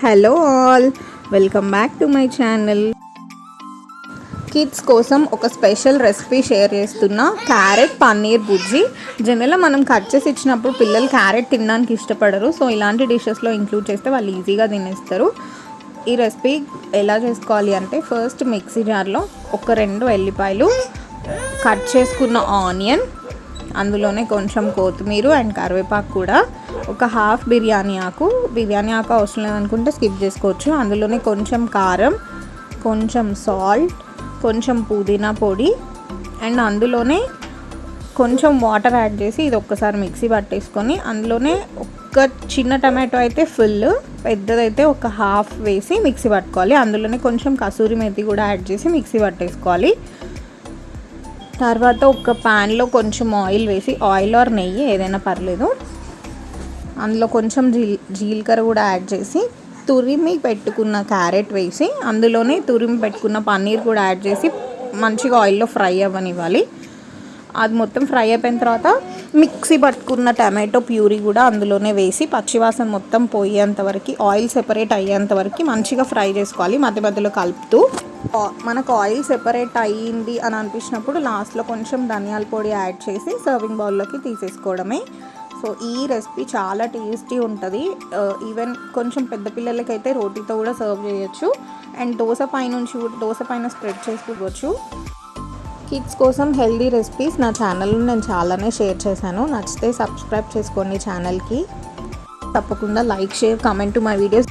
Hello all, welcome back to my channel. Kids కోసం ఒక special recipe share చేస్తున్నా, carrot paneer బుజ్జి. జనరల్గా మనం కట్ చేసి ఇచ్చినప్పుడు పిల్లలు క్యారెట్ తినడానికి ఇష్టపడరు. సో ఇలాంటి డిషెస్లో ఇంక్లూడ్ చేస్తే వాళ్ళు ఈజీగా తినేస్తారు. ఈ రెసిపీ ఎలా చేసుకోవాలి అంటే, ఫస్ట్ మిక్సీ జార్లో ఒక 2 ఎల్లిపాయలు, కట్ చేసుకున్న ఆనియన్, అందులోనే కొంచెం కొత్తిమీర అండ్ కరివేపాకు కూడా, ఒక హాఫ్ బిర్యానీ ఆకు అవసరం లేదనుకుంటే స్కిప్ చేసుకోవచ్చు. అందులోనే కొంచెం కారం, కొంచెం సాల్ట్, కొంచెం పుదీనా పొడి అండ్ అందులోనే కొంచెం వాటర్ యాడ్ చేసి ఇది ఒక్కసారి మిక్సీ పట్టేసుకొని, అందులోనే ఒక చిన్న టమాటో అయితే ఫుల్, పెద్దదైతే ఒక హాఫ్ వేసి మిక్సీ పట్టుకోవాలి. అందులోనే కొంచెం కసూరి మెతి కూడా యాడ్ చేసి మిక్సీ పట్టేసుకోవాలి. తర్వాత ఒక ప్యాన్లో కొంచెం ఆయిల్ వేసి, ఆయిల్ ఆర్ నెయ్యి ఏదైనా పర్లేదు, అందులో కొంచెం జీలకర్ర కూడా యాడ్ చేసి, తురిమి పెట్టుకున్న క్యారెట్ వేసి, అందులోనే తురిమి పెట్టుకున్న పన్నీర్ కూడా యాడ్ చేసి మంచిగా ఆయిల్లో ఫ్రై అవ్వనివ్వాలి. అది మొత్తం ఫ్రై అయిపోయిన తర్వాత మిక్సీ పట్టుకున్న టమాటో ప్యూరీ కూడా అందులోనే వేసి పచ్చివాసన మొత్తం పోయేంత వరకు, ఆయిల్ సెపరేట్ అయ్యేంత వరకు మంచిగా ఫ్రై చేసుకోవాలి, మధ్య మధ్యలో కలుపుతూ. మనకు ఆయిల్ సెపరేట్ అయ్యింది అని అనిపించినప్పుడు లాస్ట్లో కొంచెం ధనియాల పొడి యాడ్ చేసి సర్వింగ్ బౌల్లోకి తీసేసుకోవడమే. సో ఈ రెసిపీ చాలా టేస్టీ ఉంటుంది. ఈవెన్ కొంచెం పెద్ద పిల్లలకైతే రోటీతో కూడా సర్వ్ చేయొచ్చు అండ్ దోశ పైన స్ప్రెడ్ చేసుకోవచ్చు. కిడ్స్ కోసం హెల్దీ రెసిపీస్ నా ఛానల్లో నేను చాలానే షేర్ చేశాను. నచ్చితే సబ్స్క్రైబ్ చేసుకోండి ఛానల్కి. తప్పకుండా like, share, comment my videos.